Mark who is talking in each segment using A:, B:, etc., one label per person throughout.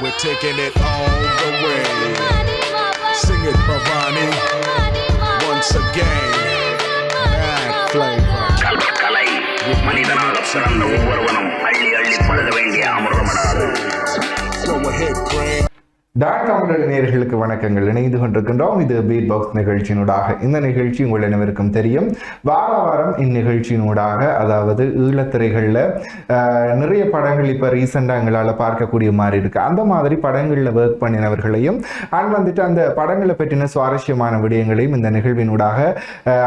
A: We're taking it all the way. Sing it, Bhavani. Once again, mad flavor.
B: கலை மனிதனாக பிறந்த ஒவ்வொருவனும் அள்ளி அள்ளி பழுத வேண்டிய அமிர்தமடாது.
A: Go ahead, Greg.
C: Dot Tamil நேயர்களுக்கு வணக்கங்கள். இணைந்து கொண்டிருக்கின்றோம். இது பீட் பாக்ஸ் நிகழ்ச்சியினூடாக. இந்த நிகழ்ச்சி உங்கள் அனைவருக்கும் தெரியும். வார வாரம் இந்நிகழ்ச்சியினூடாக, அதாவது ஈழத்திரைகளில் நிறைய படங்கள் இப்போ ரீசெண்டாக எங்களால் பார்க்கக்கூடிய மாதிரி இருக்குது. அந்த மாதிரி படங்களில் ஒர்க் பண்ணினவர்களையும் வந்துட்டு அந்த படங்களை பற்றின சுவாரஸ்யமான விடயங்களையும் இந்த நிகழ்வினூடாக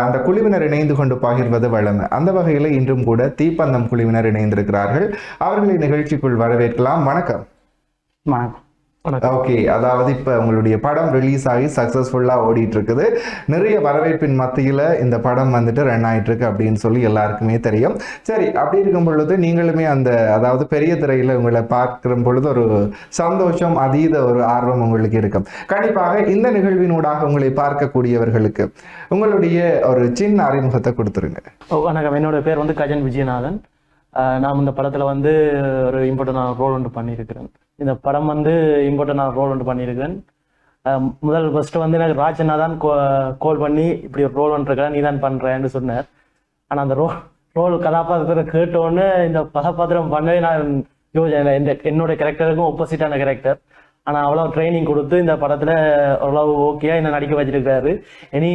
C: அந்த குழுவினர் இணைந்து கொண்டு பகிர்வது வழமை. அந்த வகையில் இன்றும் கூட தீப்பந்தம் குழுவினர் இணைந்திருக்கிறார்கள். அவர்களை நிகழ்ச்சிக்குள் வரவேற்கலாம். வணக்கம்.
D: வணக்கம்.
C: ஓகே, அதாவது இப்போ உங்களுடைய படம் ரிலீஸ் ஆகி சக்ஸஸ்ஃபுல்லாக ஓடிட்டு இருக்குது. நிறைய வரவேற்பின் மத்தியில் இந்த படம் வந்துட்டு ரன் ஆகிட்டு இருக்கு அப்படின்னு சொல்லி எல்லாருக்குமே தெரியும். சரி, அப்படி இருக்கும் பொழுது நீங்களுமே அதாவது பெரிய திரையில் உங்களை பார்க்கிற பொழுது ஒரு சந்தோஷம், அதீத ஒரு ஆர்வம் உங்களுக்கு இருக்கும். கண்டிப்பாக இந்த நிகழ்வினூடாக உங்களை பார்க்கக்கூடியவர்களுக்கு உங்களுடைய ஒரு சின்ன அறிமுகத்தை கொடுத்துருங்க.
D: வணக்கம், என்னோட பேர் வந்து கஜன் விஜயநாதன். நான் இந்த படத்தில் வந்து ஒரு இம்பார்ட்டன்டான ரோல் ஒன்று பண்ணியிருக்கிறேன். இந்த படம் வந்து இம்பார்ட்டன்டான ரோல் ஒன்று பண்ணியிருக்கிறேன். ஃபர்ஸ்ட் வந்து எனக்கு ராஜண்ணா தான் கால் பண்ணி இப்படி ஒரு ரோல் ஒன்று நீ தான் பண்ணுறேன்னு சொன்னார். ஆனால் அந்த ரோல் கதாபாத்திரத்தை கேட்டோன்னு இந்த கதாபாத்திரம் பண்ணவே நான் யோசிச்சேன். என்னோட கேரக்டருக்கும் ஆப்போசிட்டான கேரக்டர். ஆனால் அவ்வளோ ட்ரைனிங் கொடுத்து இந்த படத்தில் அவ்வளோ ஓகேயா என்னை நடிக்க வச்சிருக்காரு. இனி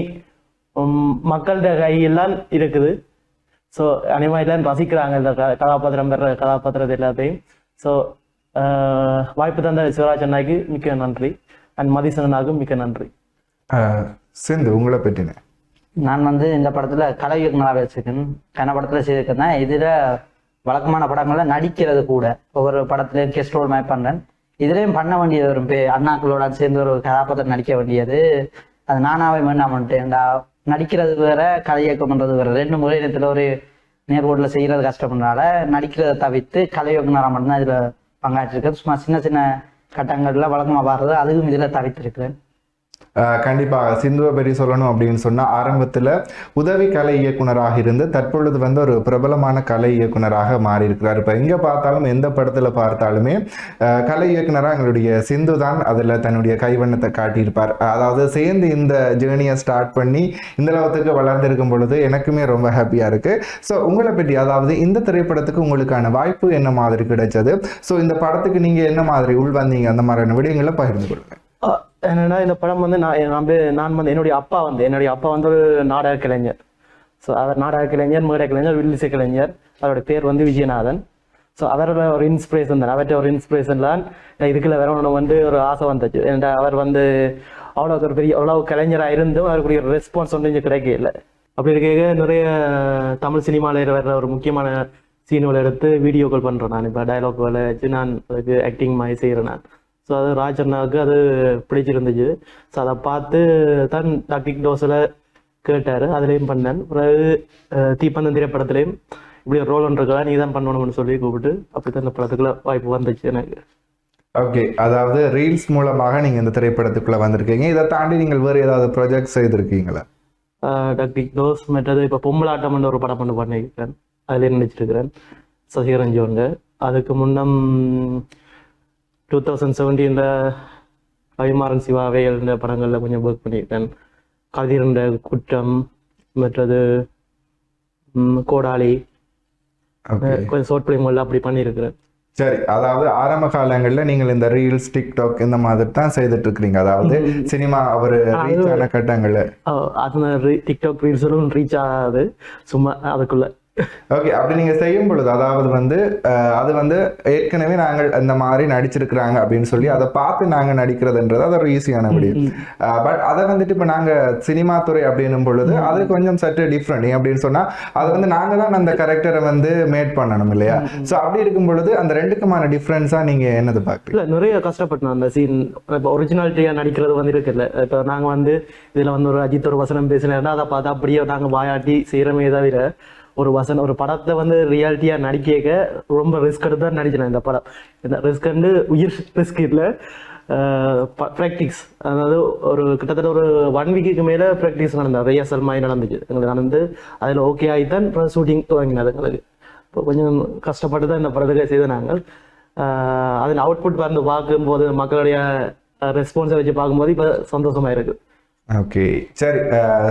D: மக்கள்கிட்ட கையெல்லாம் இருக்குது. ஸோ அனிமையெல்லாம் ரசிக்கிறாங்க இந்த கதாபாத்திரம் பெற கதாபாத்திரத்தை எல்லாத்தையும். ஸோ வாய்ப்பு தந்த சிவராஜ் அண்ணாக்கு மிக்க நன்றி, அண்ட் மதிசனாக்கும் மிக்க நன்றி.
C: சிந்து, உங்களை பற்றின
E: நான் வந்து இந்த படத்தில் கலை இயக்குனராக வச்சிருக்கேன். கன படத்தில் செய்திருக்கேன். இதில் வழக்கமான படங்களில் நடிக்கிறது கூட ஒவ்வொரு படத்துலையும் கெஸ்ட் ரோல் மாதிரி பண்ணுறேன். இதுலேயும் பண்ண வேண்டியது ஒரு அண்ணாக்களோட சேர்ந்து ஒரு கதாபாத்திரம் நடிக்க வேண்டியது. அது நானாவே வேண்டாமன்ட்டு நடிக்கிறது வேற, கலை இயக்கம் பண்ணுறது வேற. ரெண்டு முறை இடத்துல ஒரு நேர்கோட்டில் செய்கிறது கஷ்டப்படுறதுனால நடிக்கிறத தவிர்த்து கலை இயக்குனராக மட்டும்தான் இதில் பங்காற்றிருக்கேன். சும்மா சின்ன சின்ன கட்டங்களில் வழக்கமாக பாடுறது அதுவும் இதில் தவிர்த்திருக்கிறேன்.
C: கண்டிப்பாக சிந்துவை பற்றி சொல்லணும் அப்படின்னு சொன்னால், ஆரம்பத்தில் உதவி கலை இயக்குனராக இருந்து தற்பொழுது வந்து ஒரு பிரபலமான கலை இயக்குனராக மாறி இருக்கிறார். இப்போ எங்கே பார்த்தாலும் எந்த படத்தில் பார்த்தாலுமே கலை இயக்குனராக எங்களுடைய சிந்து தான் அதில் தன்னுடைய கைவண்ணத்தை காட்டியிருப்பார். அதாவது சேர்ந்து இந்த ஜேர்னியை ஸ்டார்ட் பண்ணி இந்த அளவுக்கு வளர்ந்திருக்கும் பொழுது எனக்குமே ரொம்ப ஹாப்பியாக இருக்குது. ஸோ உங்களை பற்றி, அதாவது இந்த திரைப்படத்துக்கு உங்களுக்கான வாய்ப்பு என்ன மாதிரி கிடைச்சது, ஸோ இந்த படத்துக்கு நீங்கள் என்ன மாதிரி உள்வந்தீங்க, அந்த மாதிரியான விடயங்களை பகிர்ந்து கொள்ளுங்கள்.
D: என்னன்னா, இந்த படம் வந்து நான் வந்து என்னுடைய அப்பா வந்து ஒரு நாடக கலைஞர். ஸோ அவர் நாடக கலைஞர், மேடை கலைஞர், வில்லிசை கலைஞர். அவருடைய பேர் வந்து விஜயநாதன். ஸோ அவரோட ஒரு இன்ஸ்பிரேஷன் தான், அவர்கிட்ட ஒரு இன்ஸ்பிரேஷன் தான் இதுக்குள்ள வேற ஒன்று வந்து ஒரு ஆசை வந்துச்சு. ஏன்னா அவர் வந்து அவ்வளோ கலைஞராக இருந்தும் அவருக்குரிய ஒரு ரெஸ்பான்ஸ் வந்து இங்கே கிடைக்கல. அப்படி இருக்க நிறைய தமிழ் சினிமாவில் வர்ற ஒரு முக்கியமான சீன்களை எடுத்து வீடியோக்கள் பண்ணுறேன். நான் இப்போ டயலாக் வேலை வச்சு நான் அதுக்கு ஆக்டிங் மாதிரி செய்கிறேன் நான். ஸோ அது ராஜண்ணாவுக்கு அது பிடிச்சிருந்துச்சு. ஸோ அதை பார்த்து தான் டாக்டிக் டோஸில் கேட்டார், அதுலேயும் பண்ணேன். பிறகு தீப்பந்தம் திரைப்படத்துலேயும் இப்படி ஒரு ரோல் ஒன்றுக்கா நீ தான் பண்ணணும்னு சொல்லி கூப்பிட்டு அப்படி தான் இந்த படத்துக்குள்ள வாய்ப்பு வந்துச்சு எனக்கு.
C: ஓகே, அதாவது ரீல்ஸ் மூலமாக நீங்கள் இந்த திரைப்படத்துக்குள்ளே வந்திருக்கீங்க. இதை தாண்டி நீங்கள் வேறு ஏதாவது ப்ராஜெக்ட் செய்திருக்கீங்களா?
D: டாக்டிக் டோஸ் மற்றது இப்போ பொம்பளாட்டம்னு ஒரு படம் பண்ணியிருக்கிறேன். அதிலே நினைச்சிருக்கிறேன் சசிகரஞ்சோங்க. அதுக்கு முன்னம் 2017 அபிமாரன் சிவாவேல் இந்த படங்களில் கொஞ்சம் ஒர்க் பண்ணியிருக்கேன். கதிர்ந்த குற்றம், மற்றது கோடாளி, கொஞ்சம் ஷார்ட் ஃபிலிம்கள் அப்படி பண்ணியிருக்கிறேன்.
C: சரி, அதாவது ஆரம்ப காலங்களில் நீங்கள் இந்த ரீல்ஸ், டிக்டாக் இந்த மாதிரி தான் செய்துட்டு இருக்கிறீங்க. அதாவது சினிமா ஒரு ரீச் ஆன கட்டங்கள்
D: அது டிக்டாக் ரீல்ஸும் ரீச் ஆகாது சும்மா அதுக்குள்ள.
C: ஓகே, அப்படி நீங்கள் செய்யும் பொழுது அதாவது வந்து அது வந்து ஏற்கனவே நாங்கள் அந்த மாதிரி நடிச்சிருக்கிறாங்க அப்படின்னு சொல்லி அதை பார்த்து நாங்கள் நடிக்கிறதுன்றது அது ஒரு ஈஸியான முடியும். பட் அதை வந்துட்டு இப்போ நாங்கள் சினிமா துறை அப்படின்னும் பொழுது அது கொஞ்சம் சற்று டிஃப்ரெண்ட். அப்படின்னு சொன்னால் அது வந்து நாங்கள் தான் அந்த கேரக்டரை வந்து மேட் பண்ணணும் இல்லையா? ஸோ அப்படி இருக்கும் பொழுது அந்த ரெண்டுக்குமான டிஃப்ரென்ஸாக நீங்கள் என்னது பார்க்குறீங்க?
D: நிறைய கஷ்டப்பட்டோம் அந்த சீன். இப்போ ஒரிஜினாலிட்டியாக நடிக்கிறது வந்து இருக்குல்ல. இப்போ நாங்கள் வந்து இதில் வந்து ஒரு அஜித் ஒரு வசனம் பேசினேன்னா அதை பார்த்தா அப்படியே நாங்கள் வாயாட்டி செய்கிறமே தவிர ஒரு படத்தை வந்து ரியாலிட்டியாக நடிக்க ரொம்ப ரிஸ்க் எடுத்து தான் நடிச்சேன். இந்த படம் இந்த ரிஸ்க் வந்து உயிர் ரிஸ்க் இல்லை, ப்ராக்டிஸ். அதாவது கிட்டத்தட்ட ஒரு 1 வீக்குக்கு மேலே ப்ராக்டிஸ் நடந்தது, ரிஹர்சல் மாதிரி நடந்துச்சு எங்களுக்கு. நடந்து அதில் ஓகே ஆகித்தான் ஷூட்டிங் துவங்கினது எங்களுக்கு. இப்போ கொஞ்சம் கஷ்டப்பட்டு தான் இந்த படத்துக்கு செய்த நாங்கள். அதன் அவுட்புட் வந்து பார்க்கும்போது மக்களுடைய ரெஸ்பான்ஸை வச்சு பார்க்கும்போது இப்போ சந்தோஷமா இருக்கு.
C: ஓகே, சரி.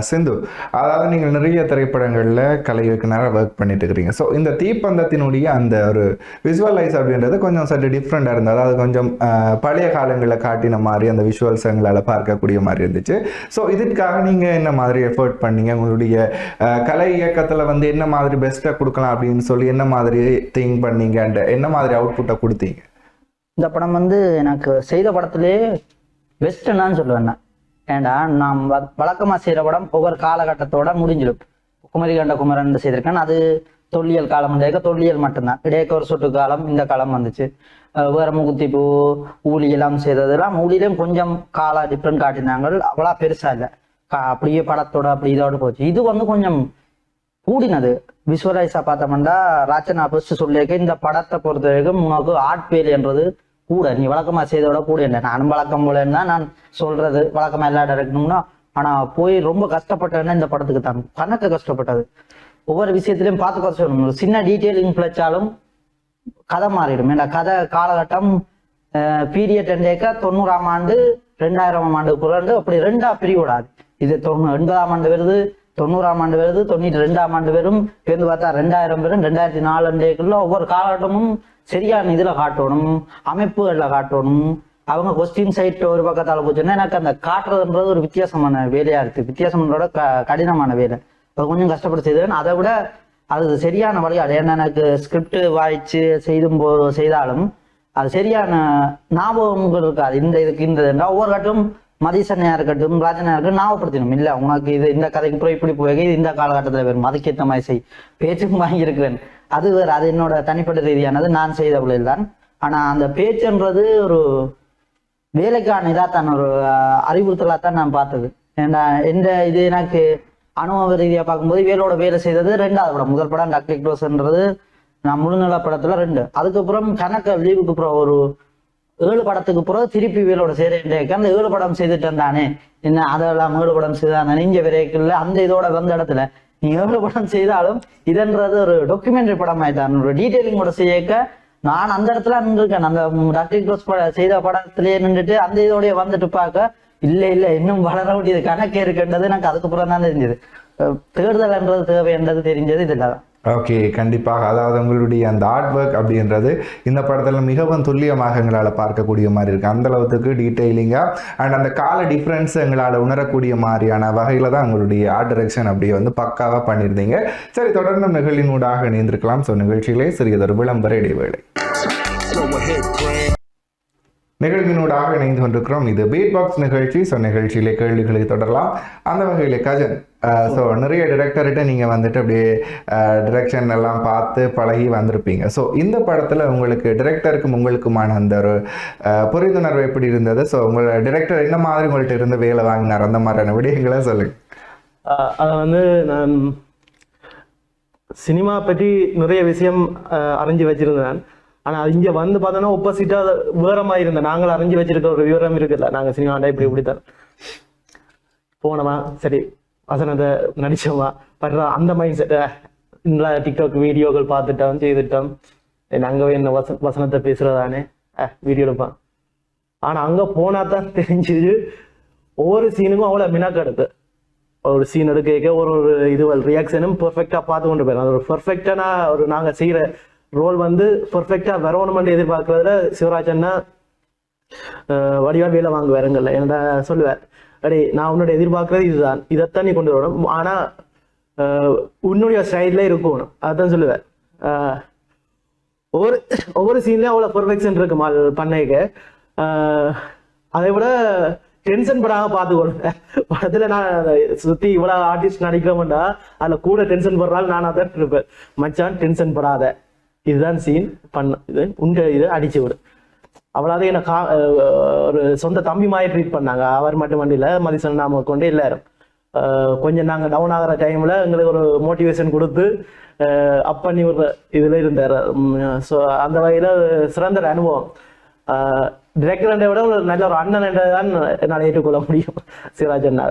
C: சிந்து, அதாவது நீங்கள் நிறைய திரைப்படங்களில் கலை இயக்குனராக ஒர்க் பண்ணிட்டு இருக்கிறீங்க. ஸோ இந்த தீப்பந்தத்தினுடைய அந்த ஒரு விஷுவலைஸ் அப்படின்றது கொஞ்சம் சற்று டிஃப்ரெண்டாக இருந்தது. அதாவது கொஞ்சம் பழைய காலங்களில் காட்டின மாதிரி அந்த விஷுவல்ஸ் எங்களால் பார்க்கக்கூடிய மாதிரி இருந்துச்சு. ஸோ இதுக்காக நீங்கள் என்ன மாதிரி எஃபர்ட் பண்ணீங்க? உங்களுடைய கலை இயக்கத்தில் வந்து என்ன மாதிரி பெஸ்ட்டாக கொடுக்கலாம் அப்படின்னு சொல்லி என்ன மாதிரி திங்க் பண்ணீங்க அண்ட் என்ன மாதிரி அவுட்புட்டை கொடுத்தீங்க?
E: இந்த படம் வந்து எனக்கு செய்த படத்திலே பெஸ்ட்டுன்னு சொல்லுவேன். ஏண்டா நான் வழக்கமாக செய்கிற படம் ஒவ்வொரு காலகட்டத்தோட முடிஞ்சிடும். குமரி கண்ட குமரன் செய்திருக்கேன். அது தொல்லியல் காலம் தொல்லியல் மட்டும்தான். இடையக்க ஒரு சொட்டு காலம் இந்த காலம் வந்துச்சு. வேற முகுத்திப்பூ ஊழியெல்லாம் செய்ததெல்லாம் ஊழியிலும் கொஞ்சம் கால டிஃப்ரெண்ட் காட்டினாங்க. அவ்வளோ பெருசா இல்லை, அப்படியே படத்தோட அப்படி இதோட போச்சு. இது வந்து கொஞ்சம் கூடினது. விஷுவலைஸா பார்த்தோம்னா ராச்சனா ஃபர்ஸ்ட் சொல்லியிருக்க இந்த படத்தை பொறுத்த வரைக்கும் உனக்கு ஆர்ட் வேலைன்றது கூட நீ வழக்கமா செய்தோட கூட இல்லை. நானும் வழக்கம் போலன்னா நான் சொல்றது வழக்கமா எல்லா டேரக்டர்னா, ஆனா போய் ரொம்ப கஷ்டப்பட்டேன்னா இந்த படத்துக்கு தான் கணக்கு கஷ்டப்பட்டது. ஒவ்வொரு விஷயத்திலையும் பார்த்து கஷ்டம். சின்ன டீட்டெயிலிங் பிழைச்சாலும் கதை மாறிடும். ஏன்னா கதை காலகட்டம் பீரியட் என்றேக்க 90ஆம் ஆண்டு 2000ஆம் ஆண்டு குறைந்து அப்படி ரெண்டா பிரிவிடாது. இது 80ஆம் ஆண்டு வருது, 90ஆம் ஆண்டு வருது, 92ஆம் ஆண்டு வரும், பேருந்து பார்த்தா 2000 வரும், 2004 ஒவ்வொரு காலகட்டமும் சரியான இதுல காட்டணும், அமைப்புகள்ல காட்டணும். அவங்க கொஸ்டின் சைட் ஒரு பக்கத்தால போச்சுன்னா எனக்கு அந்த காட்டுறதுன்றது ஒரு வித்தியாசமான வேலையா இருக்கு. வித்தியாசமோட கடினமான வேலை. அது கொஞ்சம் கஷ்டப்பட்டு செய்தேன். அதை விட அது சரியான வழியாடு. ஏன்னா எனக்கு ஸ்கிரிப்ட் வாய்ச்சு செய்தாலும் அது சரியான ஞாபகங்கள் இருக்காது. இதுக்கு இந்த ஒவ்வொரு கட்டும் மதிசனையா இருக்கட்டும் ராஜனையா இருக்கட்டும் ஞாபகப்படுத்தணும். இல்லை உனக்கு இது இந்த கதைக்கு அப்புறம் இப்படி போய் இது இந்த காலகட்டத்தில் வரும், அதுக்கேற்ற மாதிரி செய். பேச்சும் வாங்கியிருக்கிறேன், அது வேறு. அது என்னோட தனிப்பட்ட ரீதியானது, நான் செய்த தொழில் தான். ஆனா அந்த பேச்சுன்றது ஒரு வேலைக்கான இதாத்தான், ஒரு அறிவுறுத்தலாத்தான் நான் பார்த்தது. ஏன்னா எந்த இது எனக்கு அனுபவ ரீதியா பார்க்கும்போது வேலோட வேலை செய்தது 2வது படம். முதல் படம் டாக்டர் க்ளோஸ்ன்றது நான் முழுநில படத்துல 2. அதுக்கப்புறம் கணக்கு லீவுக்கு அப்புறம் ஒரு 7 படத்துக்கு பிறகு திருப்பி வேலோட செய்யறேன். அந்த 7 படம் செய்துட்டேன் தானே, என்ன அதெல்லாம் 7 படம் செய்தான் நெஞ்ச விரைக்கல அந்த இதோட வந்த இடத்துல நீ 7 படம் செய்தாலும் இதன்றது ஒரு டாக்குமெண்ட்ரி படம் ஆயிட்டான். ஒரு டீட்டெயிலிங்கோட செய்யக்க நான் அந்த இடத்துல நின்றுருக்கேன். அந்த டாக்டர் க்ளோஸ் செய்த படத்திலேயே நின்றுட்டு அந்த இதோடய வந்துட்டு பார்க்க இல்லை இன்னும் வளர வேண்டியது கணக்கே இருக்குன்றது எனக்கு அதுக்கப்புறம் தான் தெரிஞ்சது. தேடுதல்ன்றது தேவைன்றது தெரிஞ்சது இதில்.
C: ஓகே, கண்டிப்பாக. அதாவது உங்களுடைய அந்த ஆர்ட் ஒர்க் அப்படின்றது இந்த படத்தில் மிகவும் துல்லியமாக எங்களால் பார்க்கக்கூடிய மாதிரி இருக்குது. அந்த அளவுக்கு டீட்டெயிலிங்காக அண்ட் அந்த கால டிஃப்ரென்ஸ் எங்களால் உணரக்கூடிய மாதிரியான வகையில் தான் உங்களுடைய ஆர்ட் டைரக்ஷன் அப்படியே வந்து பக்காவாக பண்ணியிருந்தீங்க. சரி, தொடர்ந்து நிகழ்ச்சியினூடாக இணைந்திருக்கலாம். ஸோ நிகழ்ச்சியிலே சிறியதொரு விளம்பர இடைவேளை. நிகழ்வினூடாக இணைந்து கொண்டிருக்கிறோம். இது பீட் பாக்ஸ் நிகழ்ச்சி. ஸோ நிகழ்ச்சியிலே கேள்விகளை தொடரலாம். அந்த வகையில் கஜன், ஸோ நிறைய டிரெக்டர்கிட்ட நீங்கள் வந்துட்டு அப்படியே டிரெக்ஷன் எல்லாம் பார்த்து பழகி வந்திருப்பீங்க. ஸோ இந்த படத்தில் உங்களுக்கு டிரெக்டருக்கும் உங்களுக்குமான அந்த ஒரு புரிந்துணர்வு எப்படி இருந்தது? ஸோ உங்களோட டிரெக்டர் என்ன மாதிரி உங்கள்கிட்ட இருந்து வேலை வாங்கினார், அந்த மாதிரியான விடயங்களை சொல்லுங்க.
D: அதை வந்து நான் சினிமா பற்றி நிறைய விஷயம் அறிஞ்சு வச்சிருந்தேன். ஆனால் இங்கே வந்து பார்த்தோன்னா ஒப்போசிட்டாக வேற மாதிரி இருந்தேன். நாங்கள் அறிஞ்சு வச்சிருக்க ஒரு விவரம் இருக்குல்ல, நாங்கள் சினிமாண்டா இப்படி தான் போனோமா, சரி வசனத்தை நடிச்சோமா படுற அந்த மைண்ட் செட்டை இந்த டிக்டாக் வீடியோக்கள் பார்த்துட்டோம் செய்துட்டோம். அங்கே என்ன வசனத்தை பேசுறதானே வீடியோ எடுப்பான். ஆனால் அங்கே போனா தான் தெரிஞ்சுது ஒவ்வொரு சீனுக்கும் அவ்வளோ மினாக்கெடுத்து ஒரு சீன் எடுக்க ஒரு இது ரியாக்ஷனும் பெர்ஃபெக்டாக பார்த்து கொண்டு போயிடும். அது ஒரு பெர்ஃபெக்டான ஒரு நாங்கள் செய்கிற ரோல் வந்து பெர்ஃபெக்டாக வரணுமென்று எதிர்பார்க்கறதுல சிவராஜன்னா வடிவா வேலை வாங்க வரங்கல்ல. என்னடா சொல்லுவார், அடே நான் உன்னோட எதிர்பார்க்கறது இதுதான், இதைத்தான் நீ கொண்டு வரணும், ஆனால் உன்னுடைய ஸ்டைலில் இருக்கணும், அதுதான் சொல்லுவார். ஒவ்வொரு சீன்லேயும் அவ்வளோ பெர்ஃபெக்ஷன் இருக்கு பண்ணைக்க. அதை விட டென்ஷன் படாம பார்த்துக்கணும். படத்துல நான் சுற்றி இவ்வளோ ஆர்டிஸ்ட் நடிக்கிறோம்டா அதில் கூட டென்ஷன் படுறாலும் நான் அதான் இருப்பேன். மச்சான் டென்ஷன் படாத, இதுதான் சீன் பண்ண, இது உண்ட இது அடிச்சு விடு அவ்வளோதான். என்னை ஒரு சொந்த தம்பி மாதிரி ட்ரீட் பண்ணாங்க. அவர் மட்டும் வண்டியில் மதிசன் நாம கொண்டு எல்லாரும் கொஞ்சம் நாங்கள் டவுன் ஆகிற டைமில் எங்களுக்கு ஒரு மோட்டிவேஷன் கொடுத்து அப் பண்ணி விடுற இதில் இருந்தார். ஸோ அந்த வகையில் சிறந்த அனுபவம். டிரெக்டர் விட ஒரு நல்ல ஒரு அண்ணன் என்றதான் என்னால் ஏற்றுக்கொள்ள முடியும் சிவராஜன்.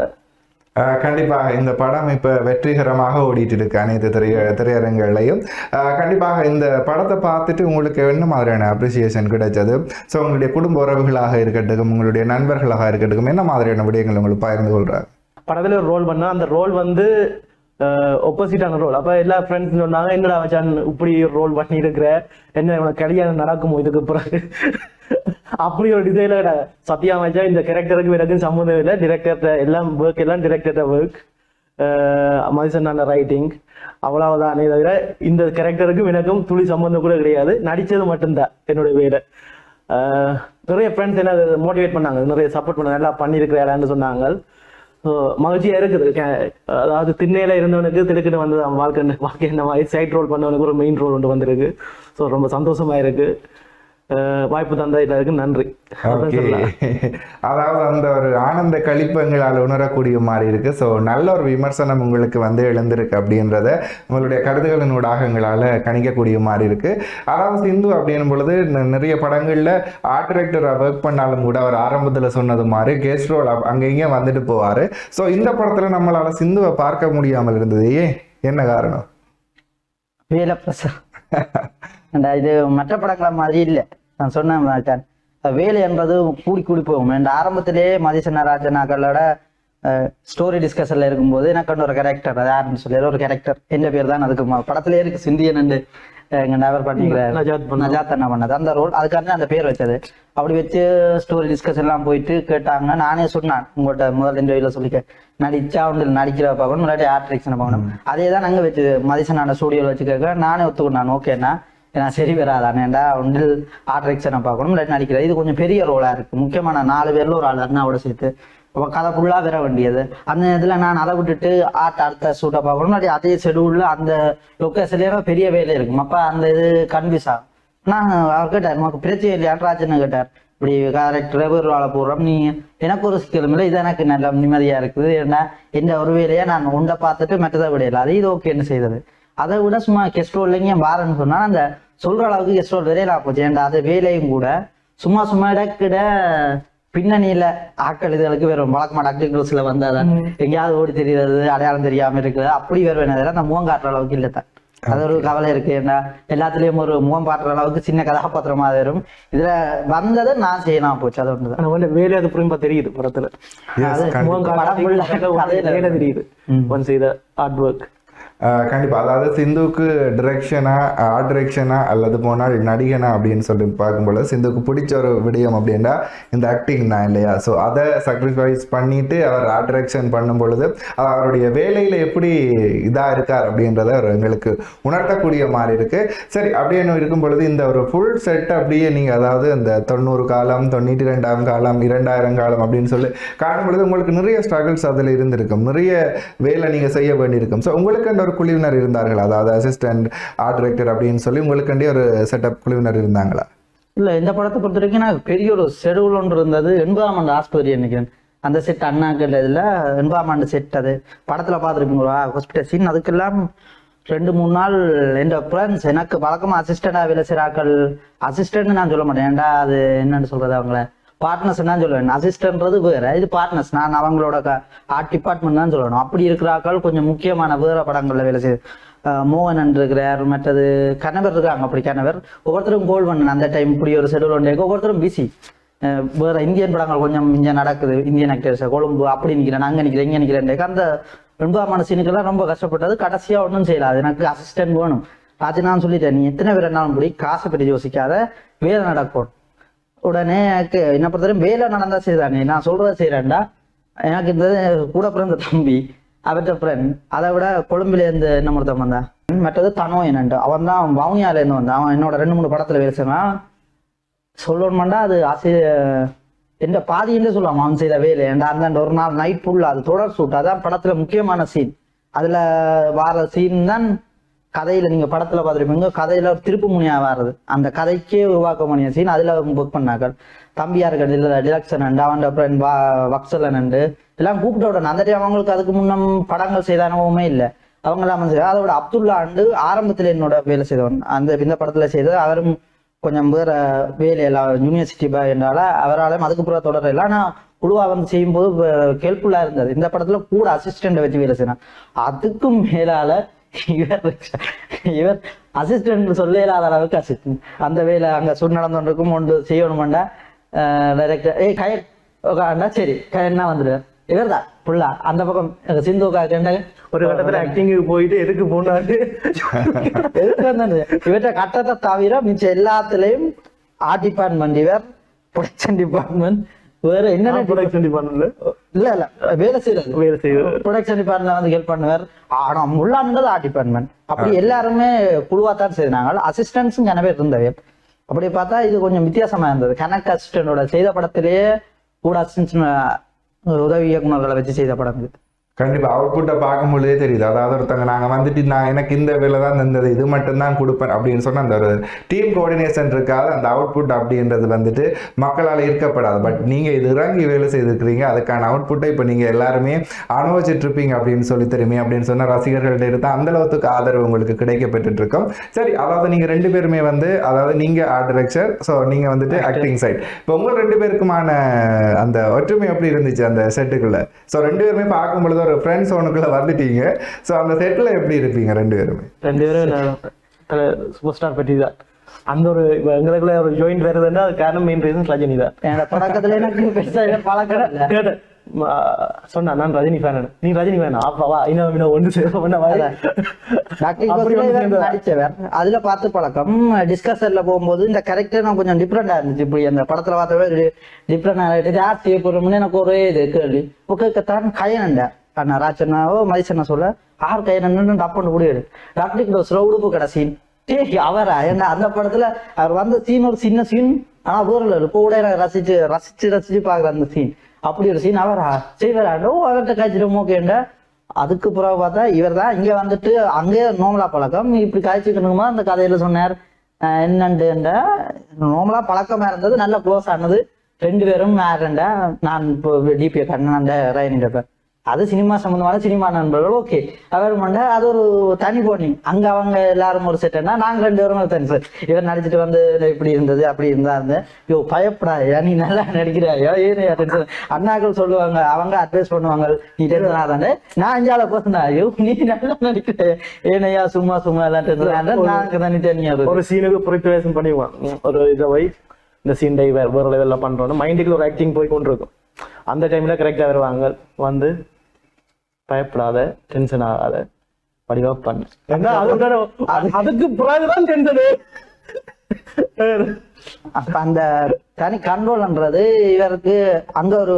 C: கண்டிப்பாக இந்த படம் இப்போ வெற்றிகரமாக ஓடிட்டு இருக்கு அனைத்து திரையரங்குகளையும். கண்டிப்பாக இந்த படத்தை பார்த்துட்டு உங்களுக்கு என்ன மாதிரியான அப்ரிசியேஷன் கிடைச்சது? ஸோ உங்களுடைய குடும்ப உறவுகளாக இருக்கட்டும், உங்களுடைய நண்பர்களாக இருக்கட்டும், என்ன மாதிரியான விடயங்கள் உங்களுக்கு பகிர்ந்து கொள்றாரு?
D: படத்துல ஒரு ரோல் பண்ணா, அந்த ரோல் வந்து ஒப்போசிட்டான ரோல். அப்ப எல்லா ஃப்ரெண்ட்ஸ் சொன்னாங்க, என்னடா வச்சான் இப்படி ரோல் பண்ணி இருக்கிற, என்ன இவனுக்கு கல்யாணம் நடக்குமோ இதுக்கு பிறகு அப்படி ஒரு டிசைன்ல சத்யா மச்சா இந்த கேரக்டருக்கு எனக்கு சம்மந்தம் இல்லை. டிரெக்டர் எல்லாம் ஒர்க், எல்லாம் டிரெக்டர் ஒர்க், மதிசனான ரைட்டிங், அவ்வளவுதானே தவிர இந்த கேரக்டருக்கும் எனக்கும் துளி சம்பந்தம் கூட கிடையாது. நடிச்சது மட்டும்தான் என்னுடைய வேலை. நிறைய ஃப்ரெண்ட்ஸ் என்ன மோட்டிவேட் பண்ணாங்க, நிறைய சப்போர்ட் பண்ணாங்க, நல்லா பண்ணியிருக்கிறான்னு சொன்னாங்க. ஸோ மகிழ்ச்சியாக இருக்குது. அதாவது திண்ணையில இருந்தவனுக்கு திடுக்கிட்டு வந்தது அவன் வாழ்க்கை இந்த மாதிரி சைட் ரோல் பண்ணவனுக்கு ஒரு மெயின் ரோல் ஒன்று வந்திருக்கு. ஸோ ரொம்ப சந்தோஷமா இருக்கு. வாய்ப்பு தந்த எல்லாருக்கு நன்றி.
C: அதாவது அந்த ஒரு ஆனந்த கழிப்பங்களால் உணரக்கூடிய மாதிரி இருக்கு. ஸோ நல்ல ஒரு விமர்சனம் உங்களுக்கு வந்து எழுந்திருக்கு அப்படின்றத உங்களுடைய கருத்துக்களின் ஊடகங்களால் கணிக்கக்கூடிய மாதிரி இருக்கு. அதாவது சிந்து அப்படின்னும் பொழுது நிறைய படங்கள்ல ஆர்ட் டைரக்டராக ஒர்க் பண்ணாலும் கூட அவர் ஆரம்பத்தில் சொன்னது மாதிரி கெஸ்ட் ரோல் அங்கே இங்கே வந்துட்டு போவார். ஸோ இந்த படத்துல நம்மளால சிந்துவை பார்க்க முடியாமல் இருந்தது. ஏன், என்ன காரணம்?
E: வேலை பிரசர். இது மற்ற படங்கள மாதிரி இல்லை. நான் சொன்னேன், வேலை என்பது கூடி கூடி போகும். என் ஆரம்பத்திலேயே மதிசன ராஜனாக்களோட ஸ்டோரி டிஸ்கஷன்ல இருக்கும்போது எனக்கு ஒரு கேரக்டர், அது யாருன்னு சொல்லி ஒரு கேரக்டர் எந்த பேர் தான் அதுக்கு படத்திலே இருக்கு, சிந்தியன் எங்க நவர் பண்ணிக்கிறார், நஜாத் அண்ணா பண்ணது அந்த ரோல். அதுக்காக அந்த பேர் வச்சது. அப்படி வச்சு ஸ்டோரி டிஸ்கஷன் எல்லாம் போயிட்டு கேட்டாங்க. நானே சொன்னேன், உங்கள்கிட்ட முதல் இன்டர்வியூல சொல்லிக்க, நடிச்சா ஒன்று நடிக்கிற பார்க்கணும், முன்னாடி ஆர்ட் டைரக்ஷனை பார்க்கணும். அதே தான் நாங்கள் வச்சு மதிசனான ஸ்டூடியோவில் வச்சு கேட்க நானே ஒத்துக்கிட்டேன். ஓகேண்ணா, ஏன்னா சரி வராதானேண்டா ஒன்றில் ஆர்ட் டைரக்ஷனை பார்க்கணும், முன்னாடி நடிக்கிறது. இது கொஞ்சம் பெரிய ரோலா இருக்கு. முக்கியமான 4 பேர்ல ஒரு ஆள் அண்ணாவோட சேர்த்து கதை ஃபுல்லாக வர வேண்டியது. அந்த இதில் நான் அதை விட்டுட்டு அடுத்த ஷூட்டை பார்க்கணும், அதே ஷெடியூல்ல அந்த லொக்கேஷன்லேயே பெரிய வேலை இருக்கும். அப்போ அந்த இது கன்ஃபியூஸ் ஆகும். நான் அவர் கேட்டார், நமக்கு பிரச்சனை இல்லையான்னு ராஜன்னு கேட்டார், இப்படி கேரக்டர் வேறு வாழ போடுறோம், நீ எனக்கு ஒரு சிக்கலும் இல்லை, இது எனக்கு நல்ல நிம்மதியாக இருக்குது. ஏன்னா எந்த ஒரு வேலையை நான் உண்டை பார்த்துட்டு மற்றதை விடையில அது இது ஓகேன்னு செய்தது. அதை விட சும்மா கெஸ்ட் ரோல்லைங்க வாரன்னு சொன்னால் அந்த சொல்கிற அளவுக்கு கெஸ்ட் ரோல் வேலையில போச்சு. ஏன்டா அது வேலையும் கூட சும்மா இடக்கிட பின்னணியில ஆக்கள் இதுகளுக்கு வேறும் வழக்கமா டாக்டர்ஸ்ல வந்தாதான் எங்கேயாவது ஓடி தெரியுறது, அடையாளம் தெரியாம இருக்குது, அப்படி வேறு அந்த முகம் காட்டுற அளவுக்கு இல்லைத்தான். அது ஒரு கவலை இருக்கு. ஏன்னா எல்லாத்துலயும் ஒரு முகம் பாட்டுற அளவுக்கு சின்ன கதாபாத்திரமா வரும். இதுல வந்ததை நான் செய்யலாம் போச்சு. அது ஒன்று
D: வேலை அது புரியும்பா தெரியுது படத்துல. வேலை தெரியுது ஒன் செய்த ஆர்ட் ஒர்க்.
C: கண்டிப்பாக. அதாவது சிந்துவுக்கு டிரெக்ஷனா, ஆர்ட் டிரெக்ஷனா அல்லது போனால் நடிகனா அப்படின்னு சொல்லி பார்க்கும்போது சிந்துவுக்கு பிடிச்ச ஒரு விடயம் அப்படின்னா இந்த ஆக்டிங் தான் இல்லையா? ஸோ அதை சாக்ரிஃபைஸ் பண்ணிட்டு அவர் ஆர்ட் டிரெக்ஷன் பண்ணும் பொழுது அவருடைய வேலையில் எப்படி இதாக இருக்கார் அப்படின்றத எங்களுக்கு உணர்த்தக்கூடிய மாதிரி இருக்கு. சரி, அப்படின்னு இருக்கும் பொழுது இந்த ஒரு ஃபுல் செட் அப்படியே நீங்கள் அதாவது இந்த 90 காலம், 92ஆம் காலம், 2000 காலம் அப்படின்னு சொல்லி காணும் பொழுது உங்களுக்கு நிறைய ஸ்ட்ரகிள்ஸ் அதில் இருந்திருக்கும், நிறைய வேலை நீங்கள் செய்ய வேண்டியிருக்கும். ஸோ உங்களுக்கு ஒரு குழுவினர் இருந்தார்கள், அதாவது அசிஸ்டன்ட் ஆர்ட் டைரக்டர் அப்படின்னு சொல்லி உங்களுக்கு ஒரு செட்டப் குழுவினர் இருந்தாங்களா?
E: இல்ல, இந்த படத்தை பொறுத்த வரைக்கும் நான் பெரிய ஒரு ஷெடியூல் ஒன்று இருந்தது. 80ஆம் ஆண்டு ஆஸ்பத்திரி நினைக்கிறேன் அந்த செட் அண்ணாக்கள் இதுல 80ஆம் ஆண்டு செட். அது படத்துல பார்த்துருப்பீங்களா ஹாஸ்பிட்டல் சீன். அதுக்கெல்லாம் 2-3 நாள் என் ஃப்ரெண்ட்ஸ் எனக்கு வழக்கமா அசிஸ்டண்டா வேலை செய்றாக்கள், அசிஸ்டன்ட் நான் சொல்ல மாட்டேன், ஏன்டா அது என்னன்னு சொல்றது, அவங்கள பார்ட்னர்ஸ் தான் சொல்லுவேன். அசிஸ்டன்ட்றது வேற, இது பார்ட்னர்ஸ். நான் அவங்களோட ஆர்ட் டிபார்ட்மெண்ட் தான் சொல்லணும். அப்படி இருக்கிறாக்கள் கொஞ்சம் முக்கியமான வேற படங்கள்ல வேலை செய்யுது. மோகன் இருக்கிறார், மற்றது கணவர் இருக்காங்க. அப்படி கணவர் ஒவ்வொருத்தரும் கோல் பண்ண அந்த டைம் இப்படி ஒரு ஷெடியூல் ஒன்று ஒவ்வொருத்தரும் பிஸி. வேற இந்தியன் படங்கள் கொஞ்சம் இங்கே நடக்குது, இந்தியன் ஆக்டர்ஸ் கொழும்பு அப்படி நிற்கிறேன், அங்கே நிற்கிறேன், இங்கே நிற்கிறேன். அந்த 9ஆம் சீனுக்கெல்லாம் ரொம்ப கஷ்டப்பட்டது. கடைசியா ஒன்றும் செய்யலாது, எனக்கு அசிஸ்டன்ட் வேணும். அது நான் சொல்லிட்டேன், நீ எத்தனை பேர் என்னாலும் படி காசை பற்றி யோசிக்காத, வேலை நடக்கும். உடனே எனக்கு என்ன பொறுத்தவரைக்கும் வேலை நடந்தா செய்தானே, நான் சொல்றத செய்யறேன்டா. எனக்கு இந்த கூட பிறந்த தம்பி அவர்கிட்ட ஃப்ரெண்ட், அதை விட கொழும்புல இருந்து என்ன ஒருத்தன் வந்தான், மற்றது தனோ என்னன்ட்டு அவன் தான் வவுனியால இருந்து வந்தான். அவன் என்னோட 2-3 படத்துல வேலை செய்வான். சொல்லணுமாண்டா அது எந்த பாதின்னு சொல்லுவான் அவன் செய்த வேலை. ஏன்டா அந்த ஒரு நாள் நைட் ஃபுல்லா அது தொடர் ஷூட். அதான் படத்துல முக்கியமான சீன். அதுல வார சீன் தான் கதையில நீங்க படத்துல பார்த்துருப்பீங்க, கதையில ஒரு திருப்பு முனியா வர்றது, அந்த கதைக்கே உருவாக்க முடிய சீன். அதுல புக் பண்ணாக்கள் தம்பியா இருக்கிறது டிலக்ஷன் அண்டு அவன் ஃப்ரெண்ட் வக்சலன் அண்டு எல்லாம் கூப்பிட்ட உடனே அந்த டைம் அவங்களுக்கு அதுக்கு முன்னம் படங்கள் செய்த அனுபவமே இல்லை. அவங்க எல்லாம் அதோட அப்துல்லா அண்டு ஆரம்பத்துல என்னோட வேலை செய்தவன் இந்த படத்துல செய்தது. அவரும் கொஞ்சம் வேற வேலையெல்லாம் யூனிவர்சிட்டி என்றால அவராலையும் அதுக்கு பிறகு தொடர இல்லை. ஆனா குழுவா வந்து செய்யும்போது ஹெல்ப்ஃபுல்லா இருந்தது. இந்த படத்துல கூட அசிஸ்டண்ட வச்சு வேலை செய்யணும். அதுக்கும் மேலால இவர் அசிஸ்டன்ட் சொல்ல இல்லாத அளவுக்கு அசிஸ்டன்ட் அந்த வேலை அங்க நடந்துருக்கும் ஒன்று செய்யணுமாண்டா டைரக்டர் கயண்டா சரி கயன்னா வந்துடுவார். இவர் தான் ஃபுல்லா அந்த பக்கம் சிந்துக்கா கேட்டாங்க
D: ஒரு கட்டத்துல ஆக்டிங்கு போயிட்டு எதுக்கு போனாரு
E: இவற்றை கட்டத்தை தவிர மிச்சம் எல்லாத்துலயும் ஆர்ட் டிபார்ட்மெண்ட், இவர் ப்ரொடக்ஷன் டிபார்ட்மெண்ட், வேற என்ன
D: ப்ரொடக்ஷன் டிபார்ட்மெண்ட்ல
E: இல்ல வேலை செய்யறது ப்ரொடக்ஷன் டிபார்ட்மெண்ட்ல வந்து ஹெல்ப் பண்ணுவார். ஆனா உள்ளானது ஆர்ட் டிபார்ட்மெண்ட். அப்படி எல்லாருமே குழுவாத்தான் செய்தாங்க. அசிஸ்டன்ஸும் கன பேர் இருந்தவை. அப்படி பார்த்தா இது கொஞ்சம் வித்தியாசமா இருந்தது. கணக்கு அசிஸ்டண்டோட செய்த படத்திலேயே கூட அசிஸ்டன்ஸ் உதவி இயக்குநர்களை வச்சு செய்த படம் இது.
C: கண்டிப்பா அவுட்புட்டை பார்க்கும் பொழுதே தெரியுது. அதாவது ஒருத்தவங்க நாங்கள் வந்துட்டு நான் எனக்கு இந்த வேலை தான் இருந்தது, இது மட்டும்தான் கொடுப்பேன் அப்படின்னு சொன்ன அந்த ஒரு டீம் கோஆர்டினேஷன் இருக்காது. அந்த அவுட்புட் அப்படின்றது வந்துட்டு மக்களால் ஈர்க்கப்படாது. பட் நீங்கள் இது இறங்கி வேலை செய்திருக்கிறீங்க, அதுக்கான அவுட்புட்டை இப்போ நீங்கள் எல்லாருமே அனுபவிச்சுட்டு இருப்பீங்க அப்படின்னு சொல்லி தெரியுமே அப்படின்னு சொன்ன ரசிகர்கள்ட்ட இருந்தால் அந்த அளவுக்கு ஆதரவு உங்களுக்கு கிடைக்கப்பட்டு இருக்கும். சரி, அதாவது நீங்கள் ரெண்டு பேருமே வந்து அதாவது நீங்கள் ஆர்ட் டைரக்டர், ஸோ நீங்கள் வந்துட்டு ஆக்டிங் சைட். இப்போ உங்கள் ரெண்டு பேருக்குமான அந்த ஒற்றுமை எப்படி இருந்துச்சு அந்த செட்டுக்குள்ள? ஸோ ரெண்டு பேருமே பார்க்கும் பொழுது ஒரு ஃப்ரெண்ட்ஸ் ஒன்னுக்குள்ள வந்துட்டீங்க. ஸோ அந்த செட்டில் எப்படி இருப்பீங்க ரெண்டு பேரும்
D: சூப்பர் ஸ்டார் பற்றி தான் அந்த ஒரு எங்களுக்குள்ள ஒரு ஜாயிண்ட் வருதுன்னா அது காரணம் மெயின் ரீசன் ரஜினி தான்.
E: பழக்கத்துல எனக்கு பழக்கம்
D: சொன்னா நான் ரஜினி ஃபேன், நீ ரஜினி ஃபேன் அப்பவா இன்னும் ஒன்று
E: நடிச்சவர் அதுல பார்த்து பழக்கம். டிஸ்கஷன்ல போகும்போது இந்த கேரக்டர் நான் கொஞ்சம் டிஃப்ரெண்டா இருந்துச்சு. இப்படி அந்த படத்துல பார்த்தவே டிஃப்ரெண்ட் ஆர்ட் செய்ய போறோம்னு எனக்கு ஒரே இது கேள்வி தான் கயனண்ட அண்ணா ராஜண்ணாவோ மதிசண்ணா சொல்ல ஆறு கையனன்னு டப்புன்னு முடியாது டாக்டர் ஸ்லோ உடுப்பு கடை சீன் அவரா என்ன அந்த படத்துல அவர் வந்த சீன் ஒரு சின்ன சீன். ஆனா ஊரில் இப்போ கூட ரசிச்சு ரசிச்சு ரசிச்சு பாக்குற அந்த சீன் அப்படி ஒரு சீன் அவரா செய்வாரோ அவர்கிட்ட காய்ச்சிடும் ஓகேண்ட. அதுக்கு பிறகு பார்த்தா இவர் தான் இங்க வந்துட்டு அங்கே நோமலா பழக்கம் இப்படி காய்ச்சிக்கணுமா அந்த கதையில சொன்னார். என்னண்டு நோமலா பழக்கமா இருந்தது, நல்ல க்ளோஸ் ஆனது ரெண்டு பேரும். யாருண்டா நான் இப்போ டிபிஏ கண்ணன் அந்த ரயனின்ற அது சினிமா சம்பந்தமான சினிமா நண்பர்கள் ஓகே. அவர் மண்ட அது ஒரு தனி போனி. அங்க அவங்க எல்லாரும் ஒரு செட்னா நாங்க ரெண்டு பேரும் ஒரு தனி சார். இவர் நடிச்சுட்டு வந்து இப்படி இருந்தது அப்படி இருந்தா இருந்தேன். யோ பயப்படாயா நீ நல்லா நடிக்கிறாயோ ஏன் டென்ஷன். அண்ணாக்கள் சொல்லுவாங்க, அவங்க அட்வைஸ் பண்ணுவாங்க நீ டென்ஷன் ஆதானே. நான் அஞ்சால போசனா ஐயோ நீ நல்லா நடிக்கிற ஏனையா சும்மா சும்மா எல்லாம் டென்ஷன் நாங்க தனி தனியா
D: ஒரு சீனுக்கு ப்ரிப்பரேஷன் பண்ணிடுவான். ஒரு இதை வை இந்த சீன் டை வேற லெவலில் பண்றோம் மைண்டுக்கு ஒரு ஆக்டிங் போய் கொண்டு இருக்கும். அந்த டைம்ல கரெக்டா வருவாங்க வந்து பயப்படாத டென்ஷன் ஆகாத படிவா பண்ணு. அதுக்கு பிறகுதான் டென்ஷனு.
E: அப்ப அந்த தனி கண்ட்ரோல்ன்றது இவருக்கு அங்க ஒரு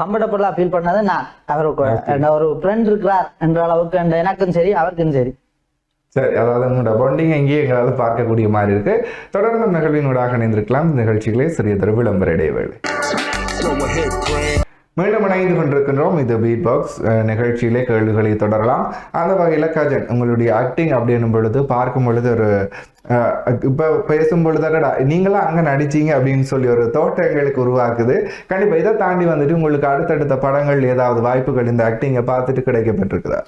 E: கம்ஃபர்டபுளா ஃபீல் பண்ணது. நான் அவருக்கு ஒரு ஃப்ரெண்ட் இருக்கிறார் என்ற அளவுக்கு எனக்கும் சரி அவருக்கும் சரி.
C: சரி, அதாவது உங்களோட பாண்டிங் எங்கேயும் எங்களால் பார்க்கக்கூடிய மாதிரி இருக்கு. தொடர்ந்து நிகழ்வினூடாக இணைந்திருக்கலாம். நிகழ்ச்சிகளே சிறியதொரு விளம்பர இடைவேளை. மீண்டும் இணைந்து கொண்டிருக்கின்றோம். இது பீட் பாக்ஸ் நிகழ்ச்சியிலே கேள்விகளை தொடரலாம். அந்த வகையில் கஜன் உங்களுடைய ஆக்டிங் அப்படின்னும் பொழுது பார்க்கும் பொழுது ஒரு இப்போ பேசும் பொழுது நீங்களாம் அங்கே நடிச்சீங்க அப்படின்னு சொல்லி ஒரு தோட்டம் எங்களுக்கு உருவாக்குது. கண்டிப்பாக இதை தாண்டி வந்துட்டு உங்களுக்கு அடுத்தடுத்த படங்கள் ஏதாவது வாய்ப்புகள் இந்த ஆக்டிங்கை பார்த்துட்டு கிடைக்கப்பட்டிருக்குதா?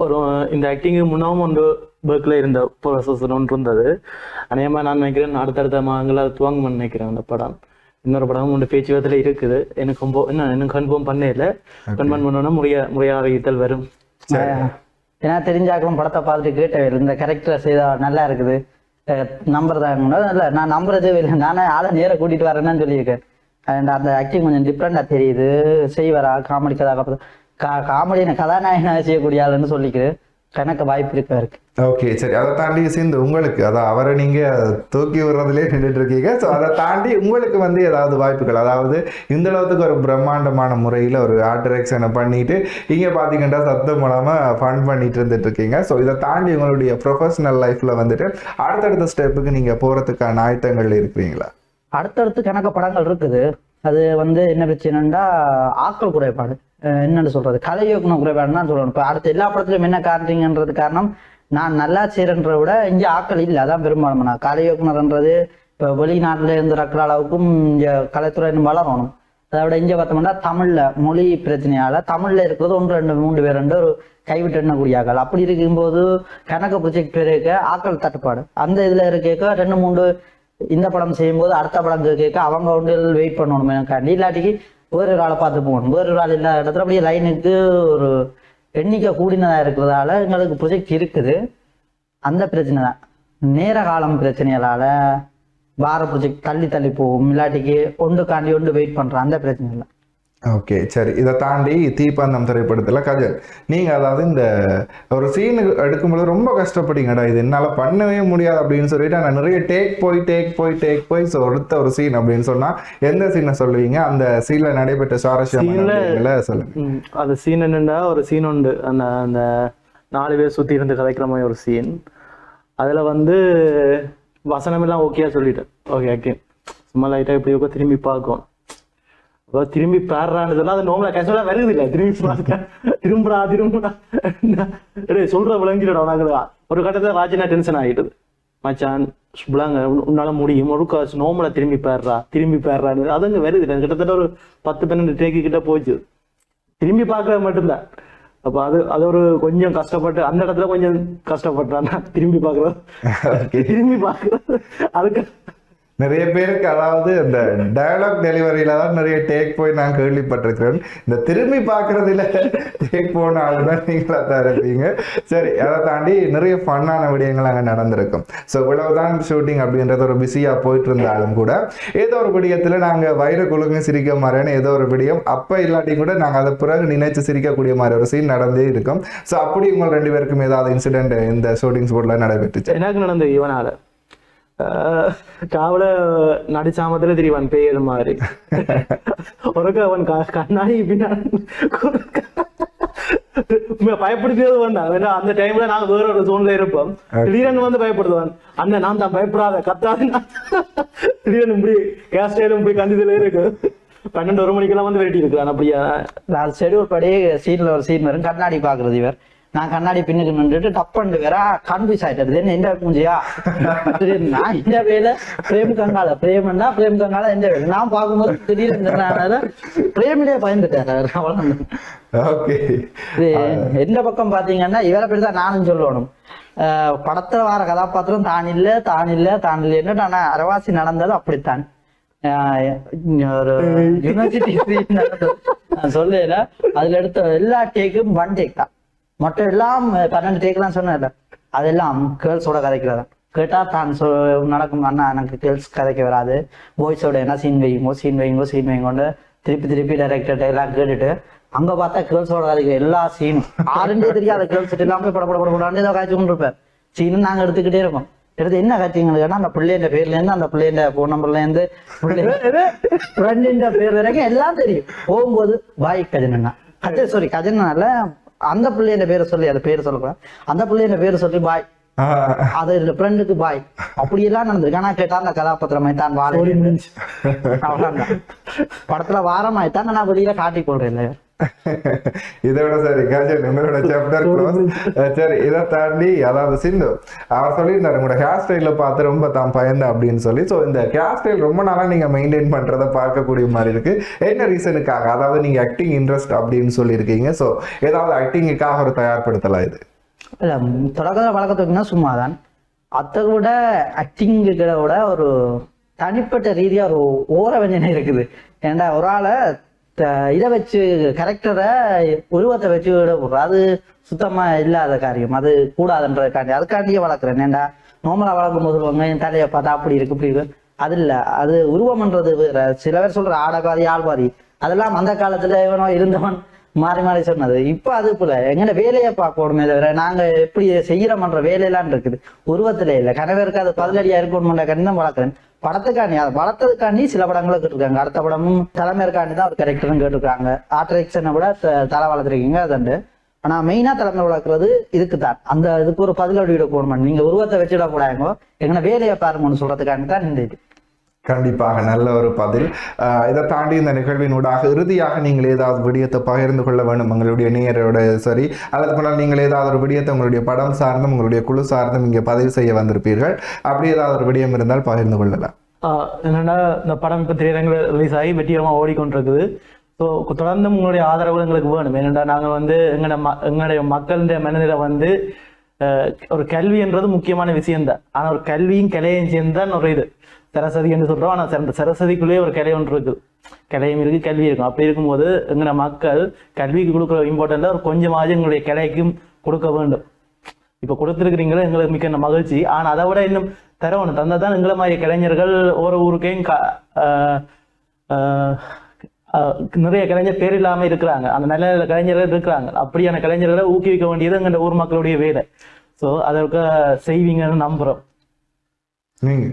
D: ஒரு இந்த ஆக்டிங்கு முன்னாவும் ஒன்று பேர்க்கில் இருந்த ப்ரொசஸ் ஒன்று இருந்தது. அநேகமாக நான் நினைக்கிறேன் அடுத்தடுத்த மாதங்களாக துவங்கணும்னு நினைக்கிறேன். அந்த படம் இன்னொரு படமும் ஒன்று பேச்சுவார்த்தையில் இருக்குது. எனக்கு இன்னும் கன்ஃபார்ம் பண்ணல. கன்ஃபார்ம் பண்ணோன்னா முறையாக அறிவித்தல் வரும்.
E: ஏன்னா தெரிஞ்சாக்களும் படத்தை பார்த்துட்டு கேட்டேன் இந்த கேரக்டர் செய்தா நல்லா இருக்குது நம்புறதாங்க. இல்லை நான் நம்புறதே இல்லை, நானே ஆளை நேரம் கூட்டிட்டு வரேன்னு சொல்லியிருக்கேன். அண்ட் அந்த ஆக்டிங் கொஞ்சம் டிஃப்ரெண்டா தெரியுது. செய்வாரா காமெடி காமெடி கதாநாயகனா செய்யக்கூடிய ஆளுன்னு சொல்லிக்கிறேன். கணக்கு வாய்ப்பு இருக்கு.
C: ஓகே, சரி. அதை தாண்டி சேர்ந்து உங்களுக்கு அதான் அவரை நீங்க தூக்கி விடுறதுலேயே நின்றுட்டு இருக்கீங்க. ஸோ அதை தாண்டி உங்களுக்கு வந்து ஏதாவது வாய்ப்புகள், அதாவது இந்த அளவுக்கு ஒரு பிரம்மாண்டமான முறையில் ஒரு ஆர்ட் டைரக்ஷனை பண்ணிட்டு இங்கே பார்த்தீங்கன்னா சத்தம் மூலமாக ஃபன் பண்ணிட்டு இருந்துட்டு இருக்கீங்க. ஸோ இதை தாண்டி உங்களுடைய ப்ரொஃபஷனல் லைஃப்ல வந்துட்டு அடுத்தடுத்த ஸ்டெப்புக்கு நீங்க போறதுக்கான ஆயத்தங்கள் இருக்கிறீங்களா?
E: அடுத்தடுத்து கணக்கு படங்கள் இருக்குது. அது வந்து என்ன பிரச்சனைன்னா ஆட்கள் குறைபாடு, என்னன்னு சொல்றது கலை இயக்குனர் குறைபாடுன்னு தான் சொல்லணும். இப்போ அடுத்த எல்லா படத்துலையும் என்ன காரணீங்கன்றது காரணம் நான் நல்லா செய்யறன்ற விட இங்கே ஆட்கள் இல்லை. அதான் பெரும்பாலும் நான் கலை இயக்குனர்ன்றது இப்போ வெளிநாட்டில் இருந்து இருக்கிற அளவுக்கும் இங்கே கலைத்துறை வளரணும். அதை விட இங்கே பார்த்தோம்னா தமிழில் மொழி பிரச்சனையால் தமிழில் இருக்கிறது 1 2 3 பேர் ஒரு கைவிட்டு எண்ணக்கூடிய ஆக்கள். அப்படி இருக்கும்போது கணக்கு ப்ரொஜெக்ட் இருக்க ஆக்கள் தட்டுப்பாடு. அந்த இதில் இருக்க 2 3 இந்த படம் செய்யும்போது அடுத்த படம் கேட்க அவங்க ஒன்றில் வெயிட் பண்ணணும் எனக்காண்டி. இல்லாட்டிக்கு வேறொரு ஆளை பார்த்து போகணும். வேறொரு ஆள் இல்லாத இடத்துல அப்படியே லைனுக்கு ஒரு எண்ணிக்கை கூடினதாக இருக்கிறதால எங்களுக்கு ப்ரொஜெக்ட் இருக்குது. அந்த பிரச்சனை தான், நேர காலம் பிரச்சனைகளால் வார ப்ரொஜெக்ட் தள்ளி தள்ளி போகும், இல்லாட்டிக்கு ஒன்றுக்காண்டி ஒன்று வெயிட் பண்ணுறோம், அந்த பிரச்சனை இல்லை.
C: ஓகே சரி. இதை தாண்டி தீப்பந்தம் திரைப்படத்தில் கஜல், நீங்கள் அதாவது இந்த ஒரு சீனு எடுக்கும்போது ரொம்ப கஷ்டப்பட்டீங்கடா, இது என்னால் பண்ணவே முடியாது அப்படின்னு சொல்லிட்டு நான் நிறைய டேக் போய் ஸோ எடுத்த ஒரு சீன் அப்படின்னு சொன்னால் எந்த சீனை சொல்லுவீங்க? அந்த சீனில் நடைபெற்ற சுவாரஸ்யமான சொல்லுங்க.
D: அது சீன் என்னென்னா, ஒரு சீன் உண்டு, அந்த அந்த 4 பேர் சுற்றி இருந்து கதைக்கிற மாதிரி ஒரு சீன். அதில் வந்து வசனமெல்லாம் ஓகேயா சொல்லிட்டேன், ஓகே ஓகே சும்மா லைட்டாக இப்படி இருக்க திரும்பி பார்க்கும், திரும்பி பாடுறான்னு சொன்னா அது நோம்பல கேஷுவலா வருது இல்ல, திரும்புறா சொல்ற விளங்கிடா. நாங்கள் ஒரு கட்டத்துல ராஜினா டென்ஷன் ஆகிட்டுது, மச்சான் விளாங்க உன்னால முடியும், ஒரு காசு நோம்பல திரும்பி பாடுறான்னு அதுங்க வருது இல்லை. கிட்டத்தட்ட ஒரு 10-12 டேக்கு கிட்ட போச்சு, திரும்பி பார்க்கறது மட்டும்தான். அப்ப அது ஒரு கொஞ்சம் கஷ்டப்பட்டு அந்த இடத்துல கொஞ்சம் கஷ்டப்பட்டான் திரும்பி பார்க்கறது அதுக்கு
C: நிறைய பேருக்கு அதாவது இந்த டயலாக் டெலிவரியில தான் நிறைய டேக் போய் நான் கேள்விப்பட்டிருக்கிறேன். இந்த திரும்பி பார்க்கறதுல டேக் போன ஆளுதான் நீங்களா தான் இருப்பீங்க. சரி, அதை தாண்டி நிறைய ஃபன்னான விடயங்கள் அங்கே நடந்திருக்கும். ஸோ இவ்வளவுதான் ஷூட்டிங் அப்படின்றது ஒரு பிஸியாக போயிட்டு இருந்தாலும் கூட ஏதோ ஒரு விடயத்தில் நாங்கள் வயிறு குழுங்க சிரிக்க மாதிரியான ஏதோ ஒரு விடயம் அப்போ இல்லாட்டி கூட நாங்கள் அதை பிறகு நினைச்சு சிரிக்கக்கூடிய மாதிரி ஒரு சீன் நடந்தே இருக்கும். ஸோ அப்படி உங்கள் 2 பேருக்கும் ஏதாவது இன்சிடென்ட் இந்த ஷூட்டிங் ஸ்பாட்ல நடைபெற்றுச்சு?
D: எனக்கு நடந்தது இவனால காவல நடிச்சாமத்துல தெரியவன் பேர் மாதிரி உனக்கு அவன் கண்ணாடி பயப்படுத்தியது வந்தான். அந்த டைம்ல நாங்க வேற ஒரு ஜோன்ல இருப்போம், திடீரென்னு வந்து பயப்படுத்துவான், அண்ணன் நான் தான் பயப்படாத கத்தாது, திடீரென்னு இப்படி கேஸ்டைலும் இப்படி கண்டிதுல இருக்கு 12-1 மணிக்கெல்லாம் வந்து வெட்டி இருக்கிறான். அப்படியா
E: நான் ஷெடியூல் படி சீன்ல ஒரு சீன் வரும், கண்ணாடி பாக்குறது. இவர் நான் கண்ணாடி பின்னுக்கு நின்றுட்டு டப்பண்டு வேற கன்ஃபியூஸ் ஆயிட்டது, என்ன எந்த மூஞ்சியா நான் இந்த வேலை பிரேம் கங்கால பிரேம்னா பிரேம் கங்கால எந்த வேலை நான் பார்க்கும்போது திடீர்னு பிரேமிலே பயந்துட்டாரு. எந்த பக்கம் பாத்தீங்கன்னா இவரை பற்றி தான் நானும் சொல்லணும். படத்துல வர கதாபாத்திரம் தான் இல்லைன்னு ஆனா அரவாசி நடந்தது அப்படித்தான். ஒரு யூனிவர்சிட்டி சொல்லல, அதுல எடுத்த எல்லா டேக்கும் 1 டேக் தான், மொத்தம் எல்லாம் 12 டேக்லாம் சொன்னேன்ல, அதெல்லாம் கேர்ள்ஸோட கதைக்கிறதா. கேட்டா தான் நடக்கும், அண்ணா எனக்கு கேர்ள்ஸ் கதைக்க வராது, பாய்ஸோட என்ன சீன் வைங்கோன்னு திருப்பி டைரக்டர் எல்லாம் கேட்டுட்டு அங்க பார்த்தா கேர்ள்ஸோட கதைக்க எல்லா சீனும் 6 தெரியாத கேர்ள்ஸ் எல்லாமே படப்படாண்டு ஏதோ காய்ச்சி கொண்டு இருப்பேன். சீனும் நாங்க எடுத்துக்கிட்டே இருக்கோம். எடுத்து என்ன காய்ச்சிங்கன்னு கேட்டா அந்த பிள்ளைன்ற பேர்ல இருந்து அந்த பிள்ளைன்ற போன் நம்பர்ல இருந்து ஃப்ரெண்டின்ற பேர் வரைக்கும் எல்லாம் தெரியும். போகும்போது பாய் கஜனா கஜனால அந்த பிள்ளைய பேரை சொல்லி அது பேர் சொல்லக்கூடாது, அந்த பிள்ளைய பேரை சொல்லி பாய், அது ஃப்ரெண்டுக்கு பாய், அப்படியெல்லாம் நடந்திருக்கு. ஆனா கேட்டா அந்த கதாபாத்திரமாய்த்தான் வார அவ்வளவுதான் படத்துல வாரமாய்த்தான் நான் வெளியில காட்டிக் கொள்றேன்.
C: இதோட சரி உங்களோட சாப்டர் க்ளோஸ். சரி, இதை தாண்டி அதாவது சிந்து அவர் சொல்லியிருந்தாரு உங்களோட ஹேர் ஸ்டைல பார்த்து ரொம்ப தான் பயந்தேன் அப்படின்னு சொல்லி. ஸோ இந்த ஹேர் ஸ்டைல் ரொம்ப நாளா நீங்க மெயின்டைன் பண்றதை பார்க்கக்கூடிய மாதிரி இருக்கு. என்ன ரீசனுக்காக? அதாவது நீங்க ஆக்டிங் இன்ட்ரெஸ்ட் அப்படின்னு சொல்லியிருக்கீங்க. ஸோ ஏதாவது ஆக்டிங்குக்காக ஒரு தயார்படுத்தலாம் இது?
E: இல்ல, தொடக்கத்தில் வழக்கத்துக்குன்னா சும்மாதான். அதை விட ஆக்டிங்கோட ஒரு தனிப்பட்ட ரீதியா ஒரு ஓரவஞ்சனை இருக்குது. ஏன்டா ஒரு ஆளை இதை வச்சு கேரக்டரை உருவத்தை வச்சு விட போடுறோம், அது சுத்தமா இல்லாத காரியம், அது கூடாதுன்றதுக்காண்டி அதுக்காண்டியே வளர்க்குறேன். ஏன்டா நார்மலா வளர்க்கும் போது சொல்லுவாங்க என் தலையை பார்த்தா அப்படி இருக்கு இப்படி இருக்கு, அது இல்லை, அது உருவம்ன்றது வேற. சில பேர் சொல்ற ஆடபாதி ஆள்பாதி, அதெல்லாம் அந்த காலத்துல இவனோ இருந்தவன் மாறி சொன்னது. இப்ப அது போல எங்கட வேலையை பார்க்கணுமே தவிர நாங்க எப்படி செய்யறோம்ன்ற வேலையெல்லாம் இருக்குது, உருவத்துல இல்லை. கனவேருக்கு அது பதிலடியா இருக்கணும்ன்ற கண்டம் வளர்க்குறேன். படத்துக்காண்டி அதை வளர்த்ததுக்காண்டி சில படங்களை கேட்டிருக்காங்க. அடுத்த படமும் தலைமையற்காண்டி தான் ஒரு கேரக்டரும் கேட்டிருக்காங்க. ஆர்டிஸ்டனை கூட தலை வளர்த்துருக்கீங்க அதுண்டு. ஆனா மெயினா தலைமை வளர்க்குறது இதுக்கு தான், அந்த இதுக்கு ஒரு பதிலடியோட போடணும். நீங்க உருவத்தை வச்சுட கூடாங்க, எங்கன வேலையை பாருங்கன்னு சொல்றதுக்காண்டி தான் இந்த இது.
C: கண்டிப்பாக நல்ல ஒரு பதில். இதை தாண்டி இந்த நிகழ்வினூடாக இறுதியாக நீங்கள் ஏதாவது விடயத்தை பகிர்ந்து கொள்ள வேண்டும் உங்களுடைய நேயரோட சரி, அல்லது போனால் நீங்கள் ஏதாவது ஒரு விடயத்தை உங்களுடைய படம் சார்ந்தும் உங்களுடைய குழு சார்ந்தும் இங்கே பதிவு செய்ய வந்திருப்பீர்கள், அப்படி ஏதாவது ஒரு விடயம் இருந்தால் பகிர்ந்து கொள்ளலாம்.
D: என்னன்னா இந்த படம் இப்போ திரையரங்கில் ரிலீஸ் ஆகி வெற்றிகரமாக ஓடிக்கொண்டிருக்குது. ஸோ தொடர்ந்து உங்களுடைய ஆதரவு எங்களுக்கு வேணும். ஏன்னா நாங்கள் வந்து எங்களுடைய மக்களுடைய மனநிலை வந்து ஒரு கல்வின்றது முக்கியமான விஷயம்தான். ஆனால் ஒரு கல்வியும் கலையும் சேர்ந்தான் ஒரு இது. சரஸ்வதி என்று சொல்றோம். ஆனா அந்த சரஸ்வதிக்குள்ளேயே ஒரு கிளை ஒன்று இருக்கு, கிளையும் இருக்கு, கல்வி இருக்கும். அப்படி இருக்கும்போது எங்களை மக்கள் கல்விக்கு கொடுக்குற இம்பார்ட்டண்டா ஒரு கொஞ்சமாவது எங்களுடைய கிளைக்கும் கொடுக்க வேண்டும். இப்ப கொடுத்துருக்கிறீங்களா எங்களுக்கு மிக்க மகிழ்ச்சி. ஆனா அதை விட இன்னும் தரவணும் தந்தா தான் எங்களை மாதிரி கலைஞர்கள் ஒரு ஊருக்கையும் நிறைய கலைஞர் பேர் இல்லாம இருக்கிறாங்க, அந்த நல்ல நல்ல கலைஞர்கள் இருக்கிறாங்க. அப்படியான கலைஞர்களை ஊக்குவிக்க வேண்டியது எங்க ஊர் மக்களுடைய வேலை. ஸோ அதற்கு செய்வீங்கன்னு நம்புறோம்.
C: நீங்க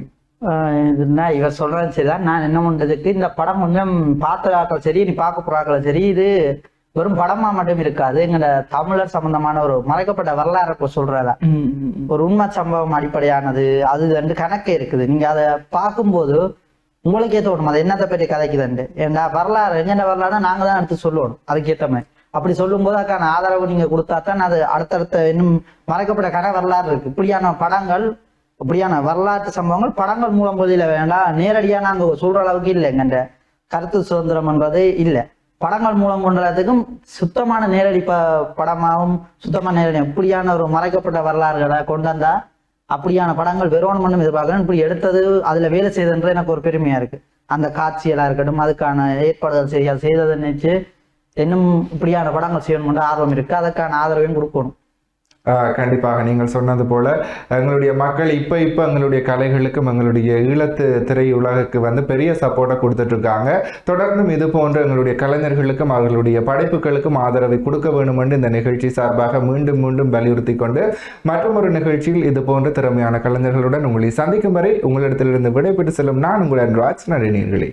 E: இதுன்னா இவர் சொல்றது சரிதான். நான் என்ன பண்றதுக்கு இந்த படம் கொஞ்சம் பார்த்தாக்கள் சரி, நீ பார்க்க போறாக்கள் சரி, இது வெறும் படமா மட்டும் இருக்காது. எங்களோட தமிழர் சம்பந்தமான ஒரு மறைக்கப்பட்ட வரலாறு சொல்றதா, ஒரு உண்மை சம்பவம் அடிப்படையானது, அது வந்து கணக்கே இருக்குது. நீங்க அதை பார்க்கும்போது உங்களுக்கே தோணும் அது என்னத்தை பற்றி கதைக்குதுண்டு. ஏன்னா வரலாறு எங்கென்ன வரலாறுனா நாங்க தான் எடுத்து சொல்லணும் அதுக்கேற்ற மாதிரி. அப்படி சொல்லும் போது அதுக்கான ஆதரவு நீங்க கொடுத்தா தான் அது அடுத்தடுத்த இன்னும் மறைக்கப்பட்ட வரலாறு இருக்கு. இப்படியான படங்கள், இப்படியான வரலாற்று சம்பவங்கள் படங்கள் மூலம் போதில வேண்டாம், நேரடியா நாங்க சொல்ற அளவுக்கு இல்லை. எங்கன்ற கருத்து சுதந்திரம்ன்றதே இல்லை. படங்கள் மூலம் கொண்டதுக்கும் சுத்தமான நேரடி படமாகவும் சுத்தமான நேரடி இப்படியான ஒரு மறைக்கப்பட்ட வரலாறுகளை கொண்டு வந்தா அப்படியான படங்கள் வெறுவனும் எதிர்பார்க்கிறேன். இப்படி எடுத்தது அதுல வேலை செய்ததுன்றது எனக்கு ஒரு பெருமையா இருக்கு. அந்த காட்சியெல்லாம் இருக்கட்டும், அதுக்கான ஏற்பாடுகள் சரியா செய்ததை நினைச்சு இன்னும் இப்படியான படங்கள் செய்யணும்ன்ற ஆர்வம் இருக்கு. அதுக்கான ஆதரவையும் கொடுக்கணும்.
C: கண்டிப்பாக நீங்கள் சொன்னது போல எங்களுடைய மக்கள் இப்போ எங்களுடைய கலைகளுக்கும் எங்களுடைய ஈழத்து திரையுலகுக்கு வந்து பெரிய சப்போர்ட்டை கொடுத்துட்டு இருக்காங்க. தொடர்ந்தும் இது போன்ற எங்களுடைய கலைஞர்களுக்கும் அவர்களுடைய படைப்புகளுக்கும் ஆதரவை கொடுக்க வேண்டும் என்று இந்த நிகழ்ச்சி சார்பாக மீண்டும் மீண்டும் வலியுறுத்தி கொண்டு மற்றும் ஒரு நிகழ்ச்சியில் இது போன்ற திறமையான கலைஞர்களுடன் உங்களை சந்திக்கும் வரை உங்களிடத்திலிருந்து விடைபெற்று செல்லும் நான் உங்கள் ராஜ். நன்றி நேயர்களே.